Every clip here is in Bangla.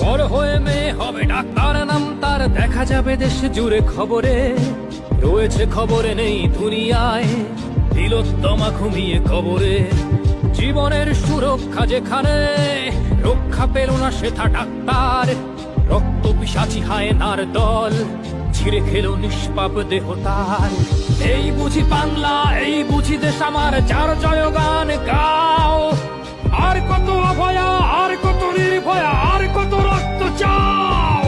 বড় হয়ে মেয়ে হবে ডাক্তার, নাম তার দেখা যাবে দেশ জুড়ে খবরে, রয়েছে খবরে নেই দুনিয়ায় তিলোত্তমা ঘুমিয়ে কবরে। জীবনের সুরক্ষা যেখানে, রক্ষা পেল না সেথা ডাক্তার, রক্ত পিশাচি হায়নার দল ছিঁড়ে খেলো নিষ্পাপ দেহ তার। এই বুঝি বাংলা, এই বুঝি দেশ আমার, যার জয়গান গাও। আর কত অভয়া, আর কত নির্ভয়া, আর কত রক্ত চাও।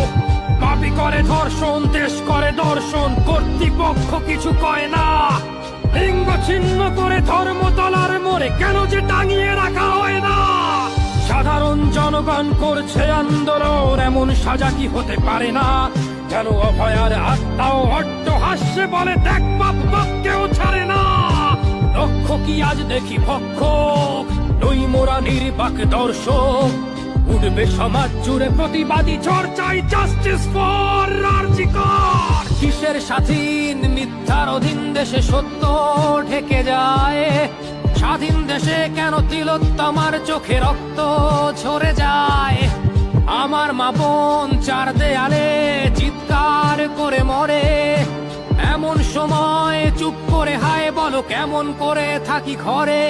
পাপী করে ধর্ষণ, দেশ করে দর্শন, কর্তৃপক্ষ কিছু কয় না। লিঙ্গ ছিন্ন করে ধর্মতলার মোড়ে কেন যে টাঙিয়ে রাখা হয় না। সাধারণ জনগণ করছে আন্দোলন, এমন সাজা কি হতে পারে না। যেন অভয়ার আত্মাও অট্ট হাস্যে বলে, দেখ বাপ বাপ কেউ ছাড়ে না। লক্ষ কি আজ দেখি ভক্ষক, নই মোরা নির্বাক দর্শক। উঠবে সমাজ জুড়ে প্রতিবাদী চর্চাই, জাস্টিস ফর রার্জিকর। কিসের স্বাধীন, মিথ্যার অধীন দেশে সত্য ঢেকে যায়। স্বাধীন দেশে কেন তিলোত্তমার চোখে রক্ত ঝরে যায়। আমার মা বোন চার দেয়ালে চিৎকার করে মরে, এমন সময় চুপ করে হায় বলো কেমন করে থাকি ঘরে।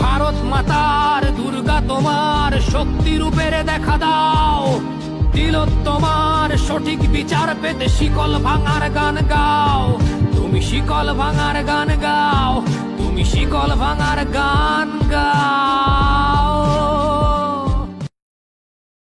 ভারত মাতার, দুর্গা তোমার শক্তি রূপের দেখা দাও। তিলোত্তমার সঠিক বিচার পেতে শিকল ভাঙার গান গাও। তুমি শিকল ভাঙার গান গাও, তুমি শিকল ভাঙার গান গাও।